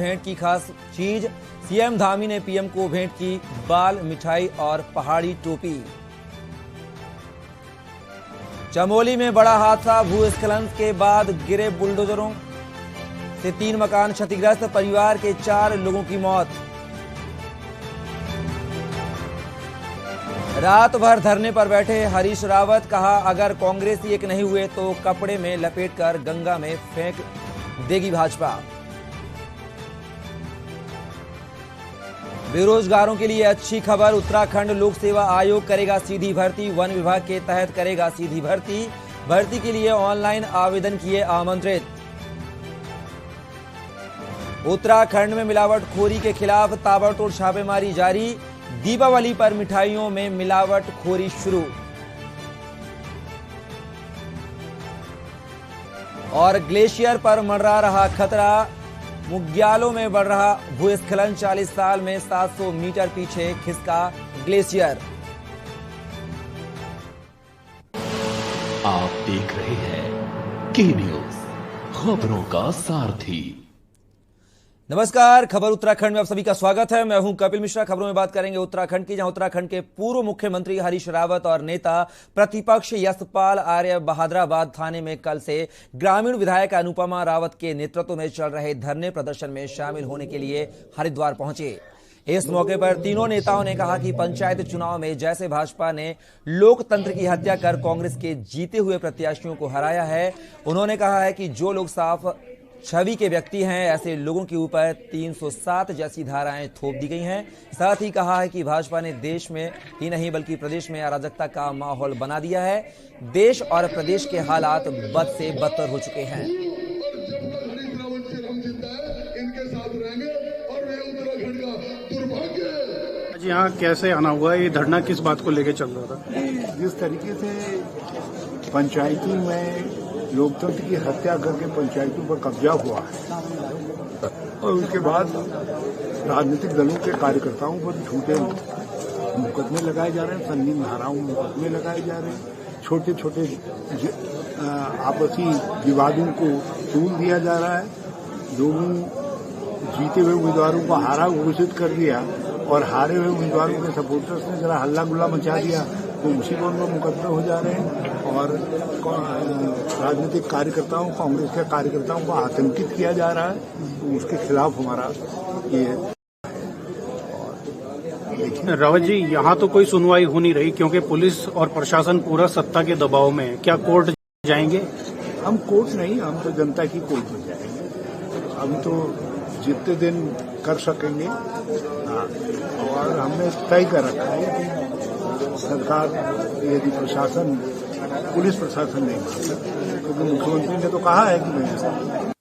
भेंट की खास चीज। सीएम धामी ने पीएम को भेंट की बाल मिठाई और पहाड़ी टोपी। चमोली में बड़ा हादसा, भूस्खलन के बाद गिरे बुलडोजरों से 3 मकान क्षतिग्रस्त, परिवार के 4 लोगों की मौत। रात भर धरने पर बैठे हरीश रावत, कहा अगर कांग्रेसी एक नहीं हुए तो कपड़े में लपेटकर गंगा में फेंक देगी भाजपा। बेरोजगारों के लिए अच्छी खबर, उत्तराखंड लोक सेवा आयोग करेगा सीधी भर्ती, वन विभाग के तहत करेगा सीधी भर्ती। भर्ती के लिए ऑनलाइन आवेदन किए आमंत्रित। उत्तराखंड में मिलावटखोरी के खिलाफ ताबड़तोड़ छापेमारी जारी, दीपावली पर मिठाइयों में मिलावटखोरी शुरू। और ग्लेशियर पर मंडरा रहा खतरा, मुग्यालों में बढ़ रहा भूस्खलन, 40 साल में 700 मीटर पीछे खिसका ग्लेशियर। आप देख रहे हैं के न्यूज, खबरों का सारथी। नमस्कार, खबर उत्तराखंड में आप सभी का स्वागत है। मैं हूं कपिल मिश्रा। खबरों में बात करेंगे उत्तराखंड की, जहां उत्तराखंड के पूर्व मुख्यमंत्री हरीश रावत और नेता प्रतिपक्ष यशपाल आर्य बहादुराबाद थाने में कल से ग्रामीण विधायक अनुपमा रावत के नेतृत्व में चल रहे धरने प्रदर्शन में शामिल होने के लिए हरिद्वार पहुंचे। इस मौके पर तीनों नेताओं ने कहा कि पंचायत चुनाव में जैसे भाजपा ने लोकतंत्र की हत्या कर कांग्रेस के जीते हुए प्रत्याशियों को हराया है, उन्होंने कहा है कि जो लोग साफ छवि के व्यक्ति हैं, ऐसे लोगों के ऊपर 307 जैसी धाराएं थोप दी गई हैं। साथ ही कहा है कि भाजपा ने देश में ही नहीं बल्कि प्रदेश में अराजकता का माहौल बना दिया है। देश और प्रदेश के हालात बद से बदतर हो चुके हैं। आज यहाँ कैसे आना हुआ, ये धरना किस बात को लेकर चल रहा था? जिस तरीके से पंचायती में लोकतंत्र की हत्या करके पंचायतों पर कब्जा हुआ है और उसके बाद राजनीतिक दलों के कार्यकर्ताओं पर झूठे मुकदमे लगाए जा रहे हैं, संगीन धाराओं में मुकदमे लगाए जा रहे हैं, छोटे छोटे आपसी विवादों को तूल दिया जा रहा है, लोगों जीते हुए उम्मीदवारों को हारा घोषित कर दिया और हारे हुए उम्मीदवारों के सपोर्टर्स ने जरा हल्ला गुल्ला मचा दिया तो उसी पर मुकदमे हो जा रहे हैं और राजनीतिक कार्यकर्ताओं, कांग्रेस के कार्यकर्ताओं को आतंकित किया जा रहा है। तो उसके खिलाफ हमारा ये रावत जी, यहाँ तो कोई सुनवाई हो नहीं रही क्योंकि पुलिस और प्रशासन पूरा सत्ता के दबाव में है। क्या कोर्ट जाएंगे? हम कोर्ट नहीं, हम तो जनता की कोर्ट में जाएंगे। हम तो जितने दिन कर सकेंगे। हाँ, और हमने तय कर रखा है कि सरकार यदि प्रशासन, पुलिस प्रशासन नहीं मानता, क्योंकि मुख्यमंत्री ने तो कहा है कि नहीं।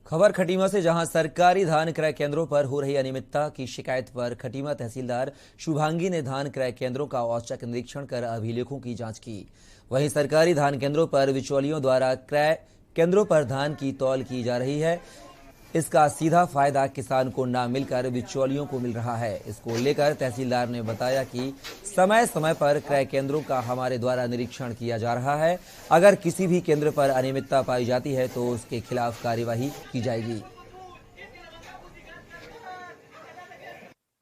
खबर खटीमा से, जहां सरकारी धान क्रय केंद्रों पर हो रही अनियमितता की शिकायत पर खटीमा तहसीलदार शुभांगी ने धान क्रय केंद्रों का औचक निरीक्षण कर अभिलेखों की जांच की। वहीं सरकारी धान केंद्रों पर बिचौलियों द्वारा क्रय केंद्रों पर धान की तौल की जा रही है। इसका सीधा फायदा किसान को ना मिलकर बिचौलियों को मिल रहा है। इसको लेकर तहसीलदार ने बताया कि समय समय पर क्रय केंद्रों का हमारे द्वारा निरीक्षण किया जा रहा है। अगर किसी भी केंद्र पर अनियमितता पाई जाती है तो उसके खिलाफ कार्यवाही की जाएगी।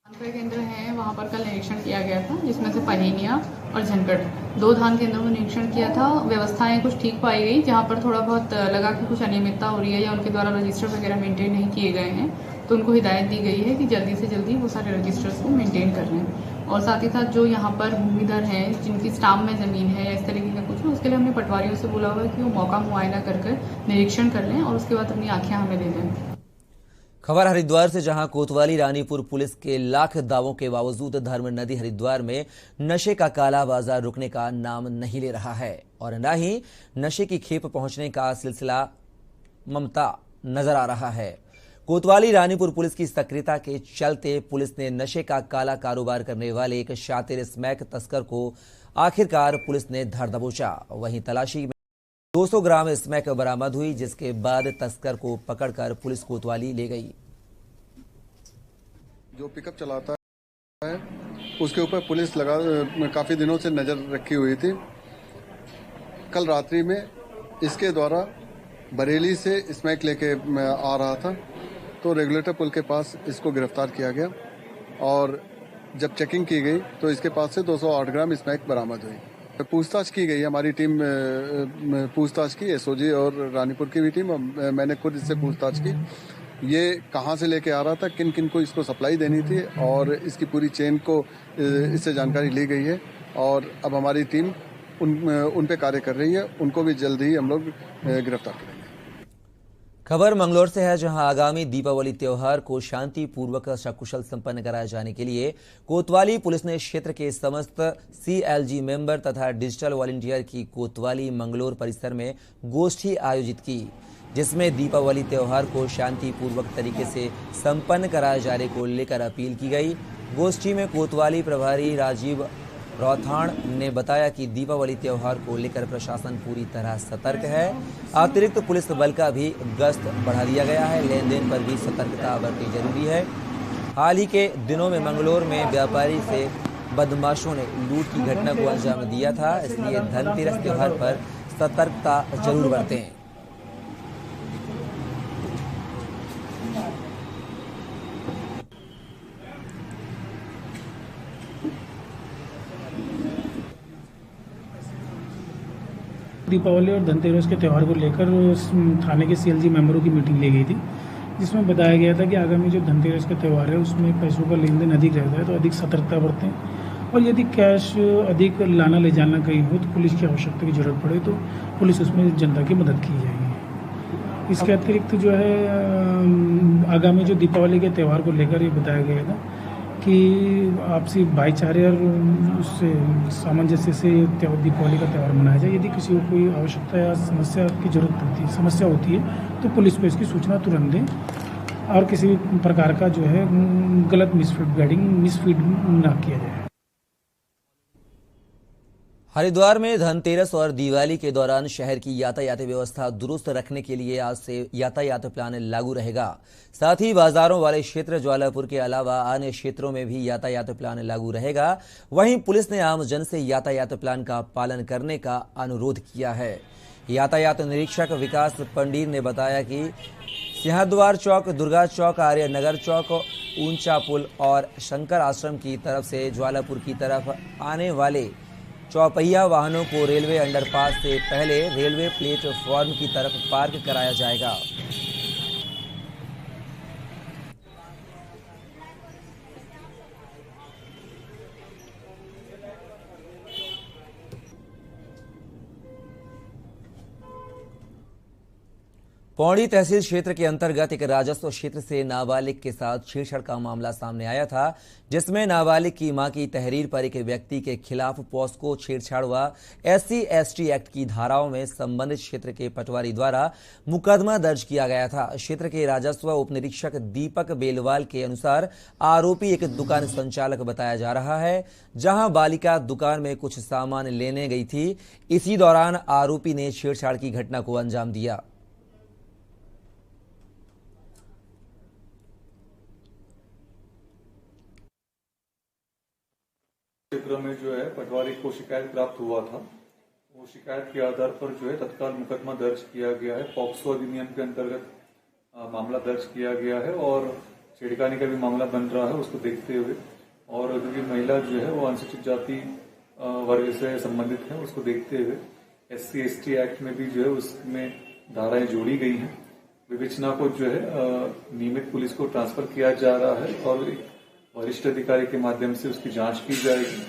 क्रय केंद्र हैं, वहाँ पर कल निरीक्षण किया गया था, जिसमें से पहेनिया और झनकट 2 धान केंद्रों में निरीक्षण किया था। व्यवस्थाएं कुछ ठीक पाई गई, जहाँ पर थोड़ा बहुत लगा कि कुछ अनियमितता हो रही है या उनके द्वारा रजिस्टर वगैरह मेंटेन नहीं किए गए हैं, तो उनको हिदायत दी गई है कि जल्दी से जल्दी वो सारे रजिस्टर्स को मेंटेन कर लें। और साथ ही साथ जो यहाँ पर भूमिधर हैं, जिनकी स्टाम्प में ज़मीन है या इस तरीके का कुछ, उसके लिए हमने पटवारियों से बोला हुआ है कि वो मौका मुआयना कर निरीक्षण कर लें और उसके बाद अपनी आँखें हमें दे दें। खबर हरिद्वार से, जहां कोतवाली रानीपुर पुलिस के लाख दावों के बावजूद धर्म नदी हरिद्वार में नशे का काला बाजार रुकने का नाम नहीं ले रहा है और न ही नशे की खेप पहुंचने का सिलसिला ममता नजर आ रहा है। कोतवाली रानीपुर पुलिस की सक्रियता के चलते पुलिस ने नशे का काला कारोबार करने वाले एक शातिर स्मैक तस्कर को आखिरकार पुलिस ने धर दबोचा। वहीं तलाशी में 200 ग्राम स्मैक बरामद हुई, जिसके बाद तस्कर को पकड़कर पुलिस कोतवाली ले गई। जो पिकअप चलाता है उसके ऊपर पुलिस काफी दिनों से नजर रखी हुई थी। कल रात्रि में इसके द्वारा बरेली से स्मैक लेके आ रहा था तो रेगुलेटर पुल के पास इसको गिरफ्तार किया गया और जब चेकिंग की गई तो इसके पास से 208 ग्राम स्मैक बरामद हुई। पूछताछ की गई, हमारी टीम पूछताछ की, एसओजी और रानीपुर की भी टीम, मैंने खुद इससे पूछताछ की। ये कहाँ से लेके आ रहा था, किन किन को इसको सप्लाई देनी थी और इसकी पूरी चेन को इससे जानकारी ली गई है और अब हमारी टीम उन पे कार्य कर रही है। उनको भी जल्द ही हम लोग गिरफ्तार करेंगे। खबर मंगलौर से है, जहां आगामी दीपावली त्योहार को शांतिपूर्वक सकुशल संपन्न कराए जाने के लिए कोतवाली पुलिस ने क्षेत्र के समस्त सीएलजी मेंबर तथा डिजिटल वॉलंटियर की कोतवाली मंगलौर परिसर में गोष्ठी आयोजित की, जिसमें दीपावली त्योहार को शांतिपूर्वक तरीके से संपन्न कराए जाने को लेकर अपील की गई। गोष्ठी में कोतवाली प्रभारी राजीव रौथाण ने बताया कि दीपावली त्योहार को लेकर प्रशासन पूरी तरह सतर्क है। अतिरिक्त पुलिस बल का भी गश्त बढ़ा दिया गया है। लेन देन पर भी सतर्कता बरतनी जरूरी है। हाल ही के दिनों में मंगलौर में व्यापारी से बदमाशों ने लूट की घटना को अंजाम दिया था, इसलिए धनतेरस त्योहार पर सतर्कता जरूर बरतें। दीपावली और धनतेरस के त्यौहार को लेकर थाने के सीएलजी मेंबरों की मीटिंग ली गई थी, जिसमें बताया गया था कि आगामी जो धनतेरस का त्यौहार है उसमें पैसों का लेन देन अधिक रहता है, तो अधिक सतर्कता बरतें और यदि कैश अधिक लाना ले जाना कहीं हो तो पुलिस की आवश्यकता की जरूरत पड़े तो पुलिस उसमें जनता की मदद की जाएगी। इसके अतिरिक्त जो है आगामी जो दीपावली के त्यौहार को लेकर ये बताया गया था कि आपसी भाईचारे और उससे सामंजस्य से दीपावली का त्यौहार मनाया जाए। यदि किसी को कोई आवश्यकता या समस्या की जरूरत पड़ती है, समस्या होती है तो पुलिस को इसकी सूचना तुरंत दें और किसी भी प्रकार का जो है गलत मिसफीड ना किया जाए। हरिद्वार में धनतेरस और दिवाली के दौरान शहर की यातायात व्यवस्था दुरुस्त रखने के लिए आज से यातायात प्लान लागू रहेगा। साथ ही बाजारों वाले क्षेत्र ज्वालापुर के अलावा अन्य क्षेत्रों में भी यातायात प्लान लागू रहेगा। वहीं पुलिस ने आम जन से यातायात प्लान का पालन करने का अनुरोध किया है। यातायात निरीक्षक विकास पंडित ने बताया कि सिंहद्वार चौक, दुर्गा चौक, आर्य नगर चौक, ऊंचा पुल और शंकर आश्रम की तरफ से ज्वालापुर की तरफ आने वाले चौपहिया वाहनों को रेलवे अंडरपास से पहले रेलवे प्लेटफॉर्म की तरफ पार्क कराया जाएगा। पौड़ी तहसील क्षेत्र के अंतर्गत एक राजस्व क्षेत्र से नाबालिग के साथ छेड़छाड़ का मामला सामने आया था, जिसमें नाबालिग की मां की तहरीर पर एक व्यक्ति के खिलाफ पॉस्को छेड़छाड़ व SC/ST एक्ट की धाराओं में संबंधित क्षेत्र के पटवारी द्वारा मुकदमा दर्ज किया गया था। क्षेत्र के राजस्व उप निरीक्षक दीपक बेलवाल के अनुसार आरोपी एक दुकान संचालक बताया जा रहा है, जहां बालिका दुकान में कुछ सामान लेने गई थी। इसी दौरान आरोपी ने छेड़छाड़ की घटना को अंजाम दिया। क्षेत्र में जो है पटवारी को शिकायत प्राप्त हुआ था। वो शिकायत के आधार पर जो है तत्काल मुकदमा दर्ज किया गया है। पॉक्सो अधिनियम के अंतर्गत मामला दर्ज किया गया है और छेड़खानी का भी मामला बन रहा है। उसको देखते हुए और क्योंकि महिला जो है वो अनुसूचित जाति वर्ग से संबंधित है, उसको देखते हुए SC/ST एक्ट में भी जो है उसमें धाराएं जोड़ी गई हैं। विवेचना को जो है नियमित पुलिस को ट्रांसफर किया जा रहा है और वरिष्ठ अधिकारी के माध्यम से उसकी जांच की जाएगी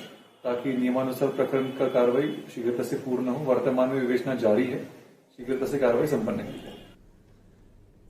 ताकि नियमानुसार प्रकरण का कार्रवाई शीघ्रता से पूर्ण हो। वर्तमान में विवेचना जारी है, शीघ्रता से कार्रवाई संपन्न की जाए।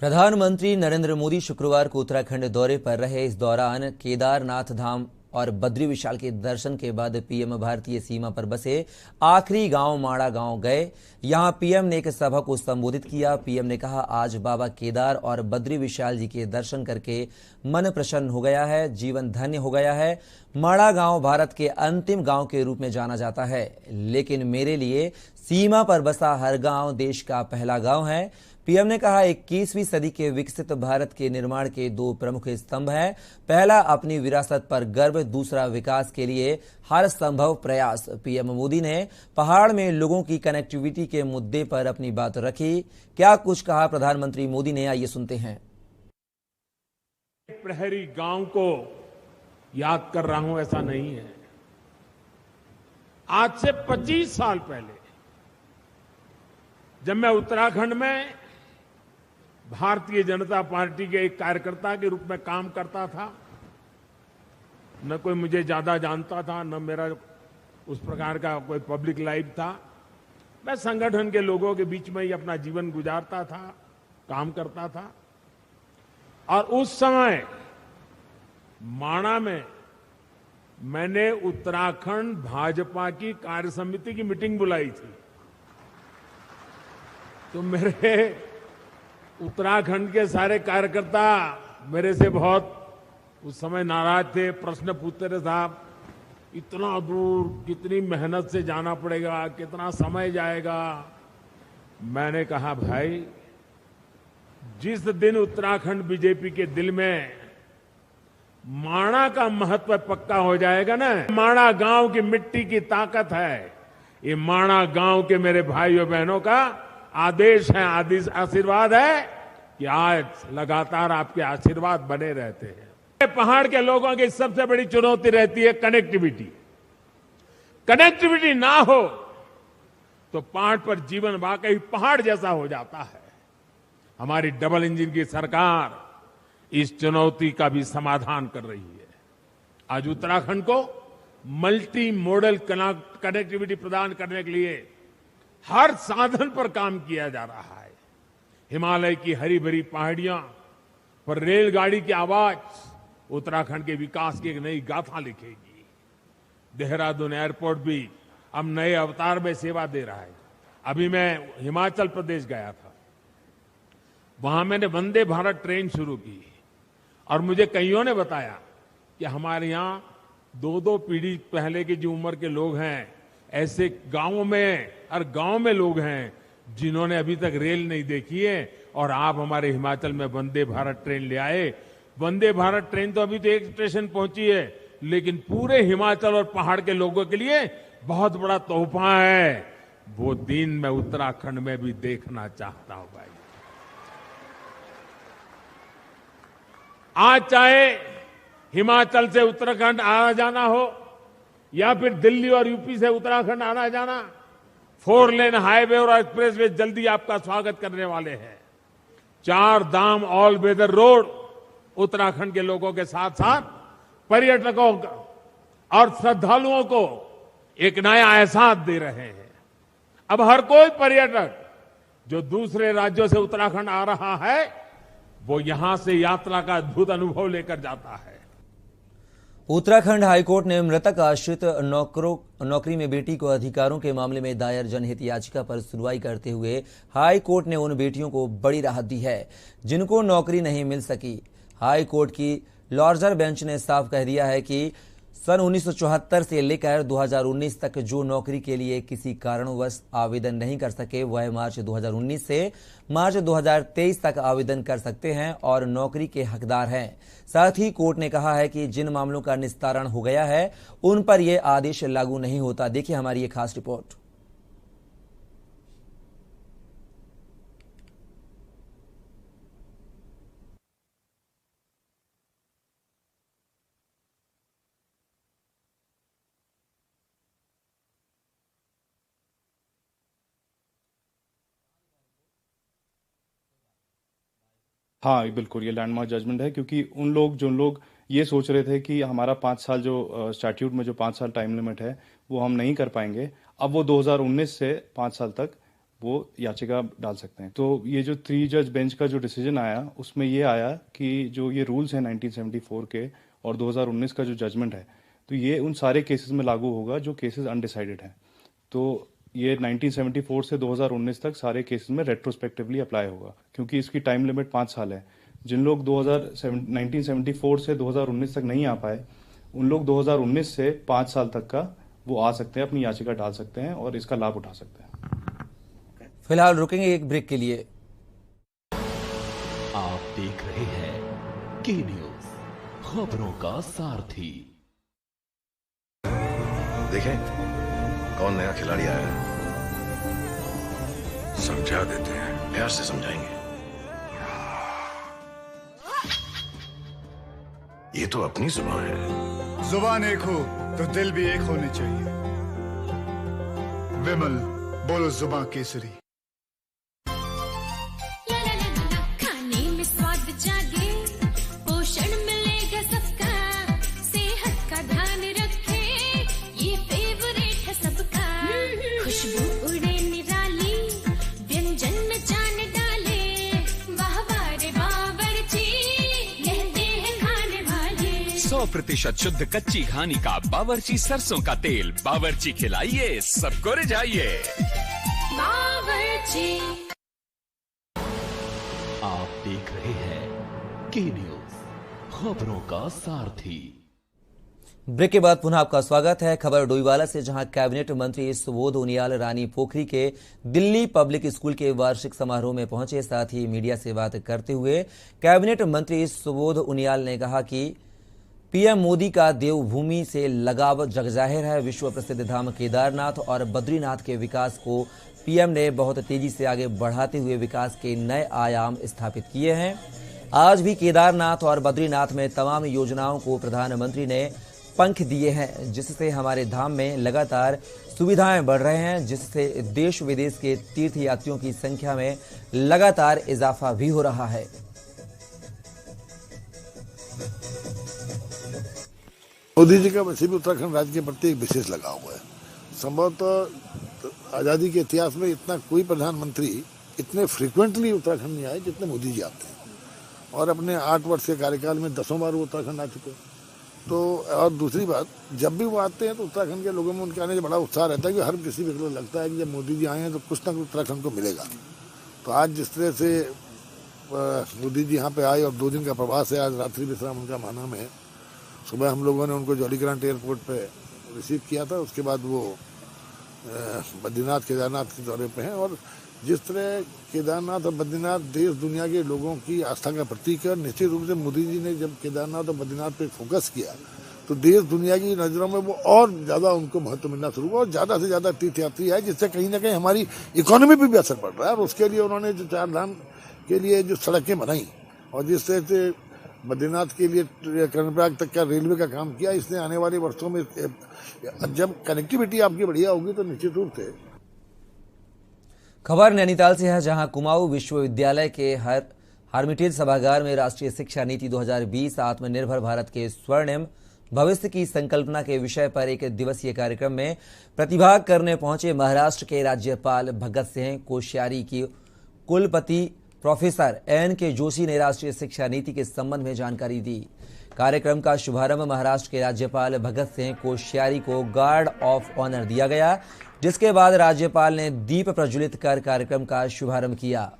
प्रधानमंत्री नरेंद्र मोदी शुक्रवार को उत्तराखंड दौरे पर रहे। इस दौरान केदारनाथ धाम और बद्री विशाल के दर्शन के बाद पीएम भारतीय सीमा पर बसे आखिरी गांव माड़ा गांव गए। यहां पीएम ने एक सभा को संबोधित किया। पीएम ने कहा, आज बाबा केदार और बद्री विशाल जी के दर्शन करके मन प्रसन्न हो गया है, जीवन धन्य हो गया है। माड़ा गांव भारत के अंतिम गांव के रूप में जाना जाता है, लेकिन मेरे लिए सीमा पर बसा हर गांव देश का पहला गांव है। पीएम ने कहा, 21वीं सदी के विकसित भारत के निर्माण के दो प्रमुख स्तंभ हैं। पहला अपनी विरासत पर गर्व, दूसरा विकास के लिए हर संभव प्रयास। पीएम मोदी ने पहाड़ में लोगों की कनेक्टिविटी के मुद्दे पर अपनी बात रखी। क्या कुछ कहा प्रधानमंत्री मोदी ने, आइए सुनते हैं। प्रहरी गांव को याद कर रहा हूं, ऐसा नहीं है। आज से 25 साल पहले जब मैं उत्तराखंड में भारतीय जनता पार्टी के एक कार्यकर्ता के रूप में काम करता था, न कोई मुझे ज्यादा जानता था, न मेरा उस प्रकार का कोई पब्लिक लाइफ था। मैं संगठन के लोगों के बीच में ही अपना जीवन गुजारता था, काम करता था। और उस समय माणा में मैंने उत्तराखंड भाजपा की कार्य समिति की मीटिंग बुलाई थी। तो मेरे उत्तराखंड के सारे कार्यकर्ता मेरे से बहुत उस समय नाराज थे, प्रश्न पूछते रहे, साहब इतना दूर कितनी मेहनत से जाना पड़ेगा, कितना समय जाएगा। मैंने कहा भाई, जिस दिन उत्तराखंड बीजेपी के दिल में माणा का महत्व पक्का हो जाएगा ना, माणा गांव की मिट्टी की ताकत है। ये माणा गांव के मेरे भाइयों बहनों का आदेश है, आशीर्वाद है कि आज लगातार आपके आशीर्वाद बने रहते हैं। पहाड़ के लोगों की सबसे बड़ी चुनौती रहती है कनेक्टिविटी। कनेक्टिविटी ना हो तो पहाड़ पर जीवन वाकई पहाड़ जैसा हो जाता है। हमारी डबल इंजन की सरकार इस चुनौती का भी समाधान कर रही है। आज उत्तराखंड को मल्टी मॉडल कनेक्टिविटी प्रदान करने के लिए हर साधन पर काम किया जा रहा है। हिमालय की हरी भरी पहाड़ियां पर रेलगाड़ी की आवाज उत्तराखंड के विकास की एक नई गाथा लिखेगी। देहरादून एयरपोर्ट भी अब नए अवतार में सेवा दे रहा है। अभी मैं हिमाचल प्रदेश गया था, वहां मैंने वंदे भारत ट्रेन शुरू की और मुझे कईयों ने बताया कि हमारे यहां 2-2 पीढ़ी पहले की जो उम्र के लोग हैं, ऐसे गांवों में और गांव में लोग हैं जिन्होंने अभी तक रेल नहीं देखी है, और आप हमारे हिमाचल में वंदे भारत ट्रेन ले आए। वंदे भारत ट्रेन तो अभी तो एक स्टेशन पहुंची है, लेकिन पूरे हिमाचल और पहाड़ के लोगों के लिए बहुत बड़ा तोहफा है। वो दिन मैं उत्तराखंड में भी देखना चाहता हूं भाई। आज चाहे हिमाचल से उत्तराखंड आना जाना हो या फिर दिल्ली और यूपी से उत्तराखंड आना जाना, 4 लेन हाईवे और एक्सप्रेसवे जल्दी आपका स्वागत करने वाले हैं। 4 धाम ऑल वेदर रोड उत्तराखंड के लोगों के साथ साथ पर्यटकों और श्रद्धालुओं को एक नया एहसास दे रहे हैं। अब हर कोई पर्यटक जो दूसरे राज्यों से उत्तराखंड आ रहा है, वो यहां से यात्रा का अद्भुत अनुभव लेकर जाता है। उत्तराखंड हाईकोर्ट ने मृतक आश्रित नौकरी में बेटी को अधिकारों के मामले में दायर जनहित याचिका पर सुनवाई करते हुए हाई कोर्ट ने उन बेटियों को बड़ी राहत दी है जिनको नौकरी नहीं मिल सकी। हाई कोर्ट की लार्जर बेंच ने साफ कह दिया है कि सन 1974 से लेकर 2019 तक जो नौकरी के लिए किसी कारणवश आवेदन नहीं कर सके, वह मार्च 2019 से मार्च 2023 तक आवेदन कर सकते हैं और नौकरी के हकदार हैं। साथ ही कोर्ट ने कहा है कि जिन मामलों का निस्तारण हो गया है उन पर यह आदेश लागू नहीं होता। देखिए हमारी ये खास रिपोर्ट। हाँ बिल्कुल, ये लैंडमार्क जजमेंट है, क्योंकि जो लोग ये सोच रहे थे कि हमारा 5 साल जो स्टैट्यूट में जो 5 साल टाइम लिमिट है वो हम नहीं कर पाएंगे, अब वो 2019 से 5 साल तक वो याचिका डाल सकते हैं। तो ये जो 3 जज बेंच का जो डिसीजन आया उसमें ये आया कि जो ये रूल्स हैं 1974 के और 2019 का जो जजमेंट है, तो ये उन सारे केसेस में लागू होगा जो केसेस अनडिसाइडेड हैं। तो ये 1974 से 2019 तक सारे केसेस में रेट्रोस्पेक्टिवली अप्लाई होगा, क्योंकि इसकी टाइम लिमिट 5 साल है। जिन लोग 1974 से 2019 तक नहीं आ पाए, उन लोग 2019 से 5 साल तक का वो आ सकते हैं, अपनी याचिका डाल सकते हैं और इसका लाभ उठा सकते हैं। फिलहाल रुकेंगे एक ब्रेक के लिए। आप देख रहे हैं के न्यूज, खबरों का सारथी। देखें कौन नया खिलाड़ी आया है, समझा देते हैं, प्यार से समझाएंगे। ये तो अपनी जुबान है। जुबान एक हो तो दिल भी एक होने चाहिए। विमल, बोलो जुबान केसरी। खाने में स्वाद जागे, पोषण मिलेगा सबका, सेहत का ध्यान रखे, ये फेवरेट है सबका। खुशबू उड़े निराली, व्यंजन में जान डाले, वाह वाह रे बावर्ची, कहते हैं खाने वाले। 100% शुद्ध कच्ची घानी का बावर्ची सरसों का तेल, बावर्ची खिलाइए सबको रिझाइए। बावर्ची। आप देख रहे हैं के न्यूज, खबरों का सारथी। ब्रेक के बाद पुनः आपका स्वागत है। खबर डोईवाला से, जहां कैबिनेट मंत्री सुबोध उनियाल रानी पोखरी के दिल्ली पब्लिक स्कूल के वार्षिक समारोह में पहुंचे। साथ ही मीडिया से बात करते हुए कैबिनेट मंत्री सुबोध उनियाल ने कहा कि पीएम मोदी का देवभूमि से लगाव जगजाहिर है। विश्व प्रसिद्ध धाम केदारनाथ और बद्रीनाथ के विकास को पीएम ने बहुत तेजी से आगे बढ़ाते हुए विकास के नए आयाम स्थापित किए हैं। आज भी केदारनाथ और बद्रीनाथ में तमाम योजनाओं को प्रधानमंत्री ने पंख दिए हैं, जिससे हमारे धाम में लगातार सुविधाएं बढ़ रहे हैं, जिससे देश विदेश के तीर्थयात्रियों की संख्या में लगातार इजाफा भी हो रहा है। मोदी जी का वैसे भी उत्तराखंड राज्य के प्रति एक विशेष लगाव है। संभवतः आज़ादी के इतिहास में इतना कोई प्रधानमंत्री इतने फ्रीक्वेंटली उत्तराखंड नहीं आए जितने मोदी जी आते हैं, और अपने 8 वर्ष के कार्यकाल में 10 बार वो उत्तराखंड आ चुके हैं। तो और दूसरी बात, जब भी वो आते हैं तो उत्तराखंड के लोगों में उनके आने से बड़ा उत्साह रहता है कि हर किसी व्यक्ति को लगता है कि जब मोदी जी आए हैं तो कुछ ना कुछ उत्तराखंड को मिलेगा। तो आज जिस तरह से मोदी जी यहाँ पे आए और 2 दिन का प्रवास है, आज रात्रि विश्राम उनका माना में है। सुबह हम लोगों ने उनको जौलीग्रांट एयरपोर्ट पे रिसीव किया था, उसके बाद वो बद्रीनाथ केदारनाथ के दौरे पे हैं। और जिस तरह केदारनाथ और बद्रीनाथ देश दुनिया के लोगों की आस्था का प्रतीक है, और निश्चित रूप से मोदी जी ने जब केदारनाथ और बद्रीनाथ पे फोकस किया तो देश दुनिया की नज़रों में वो और ज़्यादा उनको महत्व मिलना शुरू हुआ, और ज़्यादा से ज़्यादा तीर्थयात्री आए, जिससे कहीं ना कहीं हमारी इकोनॉमी पर भी असर पड़ रहा है। और उसके लिए उन्होंने जो 4 धाम के लिए जो सड़कें बनाई और जिस तरह से बद्रीनाथ के लिए कर्णप्रयाग तक का रेलवे का काम किया, इसने आने वाले वर्षों में जब कनेक्टिविटी आपकी बढ़िया होगी तो निश्चित रूप से। खबर नैनीताल से है, जहां कुमाऊं विश्वविद्यालय के हार्मिटेज सभागार में राष्ट्रीय शिक्षा नीति 2020 आत्मनिर्भर भारत के स्वर्णिम भविष्य की संकल्पना के विषय पर एक दिवसीय कार्यक्रम में प्रतिभाग करने पहुंचे महाराष्ट्र के राज्यपाल भगत सिंह कोश्यारी की कुलपति प्रोफेसर एन.के. जोशी ने राष्ट्रीय शिक्षा नीति के संबंध में जानकारी दी। कार्यक्रम का शुभारंभ महाराष्ट्र के राज्यपाल भगत सिंह कोश्यारी को गार्ड ऑफ ऑनर दिया गया, जिसके बाद राज्यपाल ने दीप प्रज्वलित कर कार्यक्रम का शुभारंभ किया।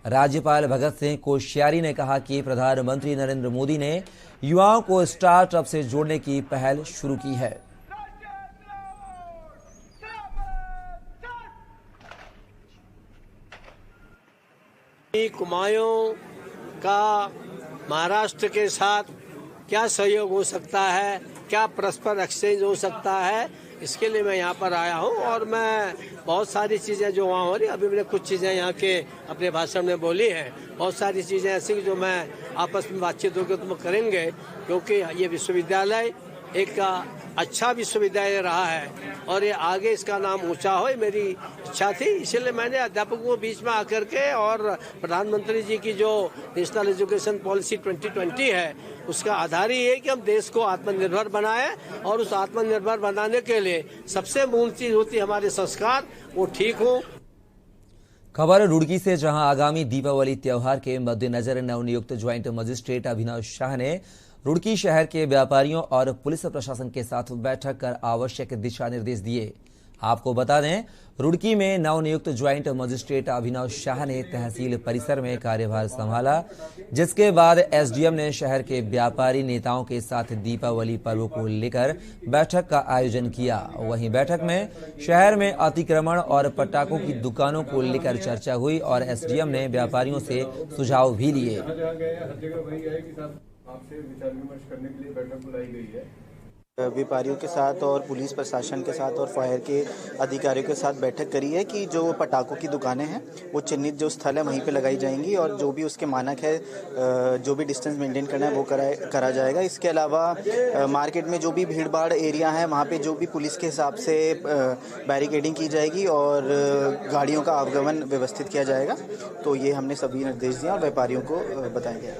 राज्यपाल भगत सिंह कोश्यारी ने कहा कि प्रधानमंत्री नरेंद्र मोदी ने युवाओं को स्टार्टअप से जोड़ने की पहल शुरू की है। कुमाऊं का महाराष्ट्र के साथ क्या सहयोग हो सकता है, क्या परस्पर एक्सचेंज हो सकता है, इसके लिए मैं यहाँ पर आया हूँ। और मैं बहुत सारी चीज़ें जो वहाँ हो रही, अभी मैंने कुछ चीज़ें यहाँ के अपने भाषण में बोली हैं, बहुत सारी चीज़ें ऐसी जो मैं आपस में बातचीत होकर तुम करेंगे, क्योंकि ये विश्वविद्यालय एक अच्छा विश्वविद्यालय रहा है और ये आगे इसका नाम ऊंचा हो, मेरी इच्छा थी। इसलिए मैंने अध्यापकों को बीच में आकर के और प्रधानमंत्री जी की जो नेशनल एजुकेशन पॉलिसी 2020 है, उसका आधार ही है कि हम देश को आत्मनिर्भर बनाएं, और उस आत्मनिर्भर बनाने के लिए सबसे मूल चीज होती है हमारे संस्कार, वो ठीक हो। खबर रुड़की से, जहां आगामी दीपावली त्योहार के मद्देनजर नवनियुक्त ज्वाइंट मजिस्ट्रेट अभिनव शाह ने रुड़की शहर के व्यापारियों और पुलिस प्रशासन के साथ बैठक कर आवश्यक दिशा निर्देश दिए। आपको बता दें, रुड़की में नवनियुक्त ज्वाइंट मजिस्ट्रेट अभिनव शाह ने तहसील परिसर में कार्यभार संभाला, जिसके बाद एसडीएम ने शहर के व्यापारी नेताओं के साथ दीपावली पर्व को लेकर बैठक का आयोजन किया। वहीं बैठक में शहर में अतिक्रमण और पटाखों की दुकानों को लेकर चर्चा हुई और एसडीएम ने व्यापारियों से सुझाव भी लिए। आपसे विचार विमर्श करने के लिए बैठक बुलाई गई है। व्यापारियों के साथ और पुलिस प्रशासन के साथ और फायर के अधिकारियों के साथ बैठक करी है कि जो पटाखों की दुकानें हैं वो चिन्हित जो स्थल है वहीं पे लगाई जाएंगी और जो भी उसके मानक है, जो भी डिस्टेंस मेंटेन करना है वो करा जाएगा। इसके अलावा मार्केट में जो भी भीड़ भाड़ एरिया है वहाँ पे जो भी पुलिस के हिसाब से बैरिकेडिंग की जाएगी और गाड़ियों का आवागमन व्यवस्थित किया जाएगा। तो ये हमने सभी निर्देश दिए और व्यापारियों को बताएंगे।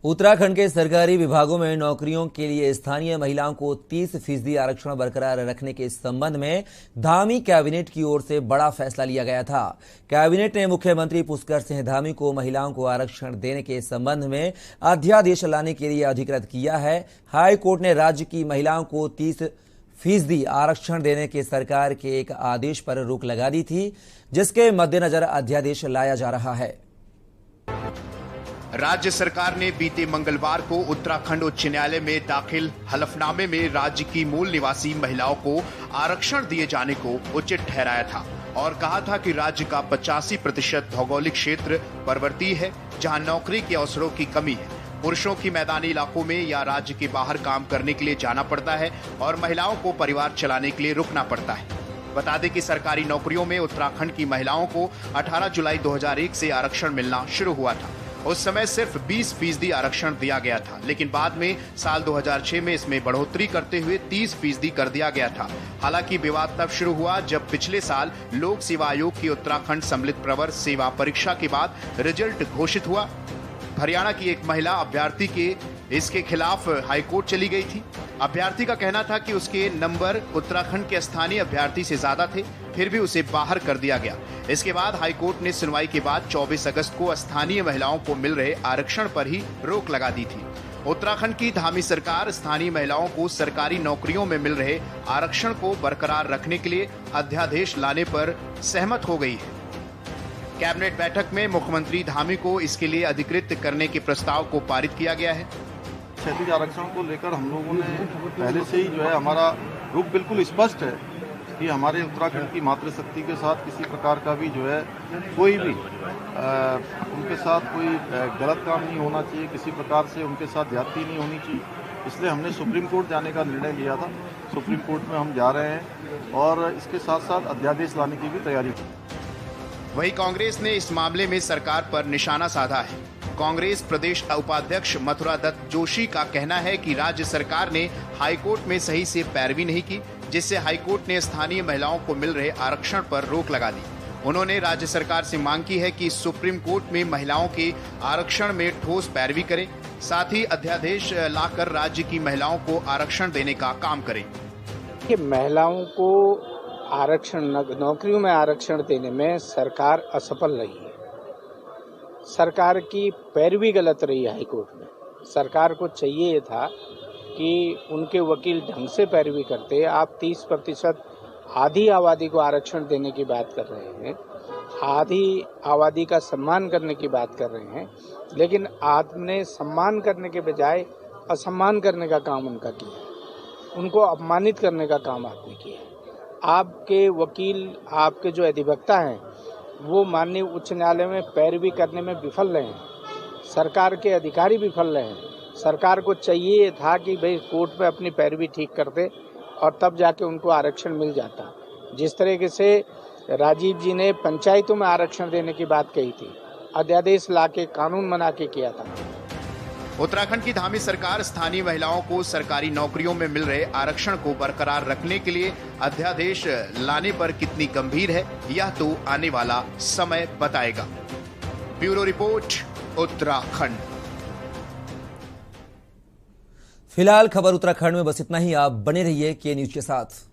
उत्तराखंड के सरकारी विभागों में नौकरियों के लिए स्थानीय महिलाओं को 30% आरक्षण बरकरार रखने के संबंध में धामी कैबिनेट की ओर से बड़ा फैसला लिया गया था। कैबिनेट ने मुख्यमंत्री पुष्कर सिंह धामी को महिलाओं को आरक्षण देने के संबंध में अध्यादेश लाने के लिए अधिकृत किया है। हाई कोर्ट ने राज्य की महिलाओं को 30% आरक्षण देने के सरकार के एक आदेश पर रोक लगा दी थी, जिसके मद्देनजर अध्यादेश लाया जा रहा है। राज्य सरकार ने बीते मंगलवार को उत्तराखंड उच्च न्यायालय में दाखिल हलफनामे में राज्य की मूल निवासी महिलाओं को आरक्षण दिए जाने को उचित ठहराया था और कहा था कि राज्य का 85% भौगोलिक क्षेत्र पर्वतीय है, जहां नौकरी के अवसरों की कमी है। पुरुषों की मैदानी इलाकों में या राज्य के बाहर काम करने के लिए जाना पड़ता है और महिलाओं को परिवार चलाने के लिए रुकना पड़ता है। बता दें कि सरकारी नौकरियों में उत्तराखंड की महिलाओं को 18 जुलाई 2001 से आरक्षण मिलना शुरू हुआ था। उस समय सिर्फ 20% आरक्षण दिया गया था, लेकिन बाद में साल 2006 में इसमें बढ़ोतरी करते हुए 30% कर दिया गया था। हालांकि विवाद तब शुरू हुआ जब पिछले साल लोक सेवा आयोग की उत्तराखंड सम्मिलित प्रवर सेवा परीक्षा के बाद रिजल्ट घोषित हुआ। हरियाणा की एक महिला अभ्यर्थी के इसके खिलाफ हाईकोर्ट चली गई थी। अभ्यर्थी का कहना था कि उसके नंबर उत्तराखंड के स्थानीय अभ्यर्थी से ज्यादा थे, फिर भी उसे बाहर कर दिया गया। इसके बाद हाईकोर्ट ने सुनवाई के बाद 24 अगस्त को स्थानीय महिलाओं को मिल रहे आरक्षण पर ही रोक लगा दी थी। उत्तराखंड की धामी सरकार स्थानीय महिलाओं को सरकारी नौकरियों में मिल रहे आरक्षण को बरकरार रखने के लिए अध्यादेश लाने पर सहमत हो गई है। कैबिनेट बैठक में मुख्यमंत्री धामी को इसके लिए अधिकृत करने के प्रस्ताव को पारित किया गया है। क्षैतिज आरक्षण को लेकर हम लोगों ने पहले से ही जो है हमारा रुख बिल्कुल स्पष्ट है कि हमारे उत्तराखंड की मातृशक्ति के साथ किसी प्रकार का भी जो है कोई भी उनके साथ कोई गलत काम नहीं होना चाहिए, किसी प्रकार से उनके साथ ज्यादती नहीं होनी चाहिए। इसलिए हमने सुप्रीम कोर्ट जाने का निर्णय लिया था। सुप्रीम कोर्ट में हम जा रहे हैं और इसके साथ साथ अध्यादेश लाने की भी तैयारी की। वहीं कांग्रेस ने इस मामले में सरकार पर निशाना साधा है। कांग्रेस प्रदेश उपाध्यक्ष मथुरा दत्त जोशी का कहना है कि राज्य सरकार ने हाईकोर्ट में सही से पैरवी नहीं की, जिससे हाईकोर्ट ने स्थानीय महिलाओं को मिल रहे आरक्षण पर रोक लगा दी। उन्होंने राज्य सरकार से मांग की है कि सुप्रीम कोर्ट में महिलाओं के आरक्षण में ठोस पैरवी करे, साथ ही अध्यादेश लाकर राज्य की महिलाओं को आरक्षण देने का काम करे। महिलाओं को आरक्षण नौकरियों में आरक्षण देने में सरकार असफल रही है। सरकार की पैरवी गलत रही है हाईकोर्ट में। सरकार को चाहिए था कि उनके वकील ढंग से पैरवी करते। आप 30% आधी आबादी को आरक्षण देने की बात कर रहे हैं, आधी आबादी का सम्मान करने की बात कर रहे हैं, लेकिन आपने सम्मान करने के बजाय असम्मान करने का काम उनका किया, उनको अपमानित करने का काम आपने किया। आपके वकील, आपके जो अधिवक्ता हैं, वो माननीय उच्च न्यायालय में पैरवी करने में विफल रहे हैं। सरकार के अधिकारी विफल रहे हैं। सरकार को चाहिए था कि भाई कोर्ट में अपनी पैरवी ठीक करते और तब जाके उनको आरक्षण मिल जाता। जिस तरीके से राजीव जी ने पंचायतों में आरक्षण देने की बात कही थी, अध्यादेश लाके कानून बना के किया था। उत्तराखंड की धामी सरकार स्थानीय महिलाओं को सरकारी नौकरियों में मिल रहे आरक्षण को बरकरार रखने के लिए अध्यादेश लाने पर कितनी गंभीर है, यह तो आने वाला समय बताएगा। Bureau report, Uttarakhand. फिलहाल खबर उत्तराखंड में बस इतना ही। आप बने रहिए के न्यूज के साथ।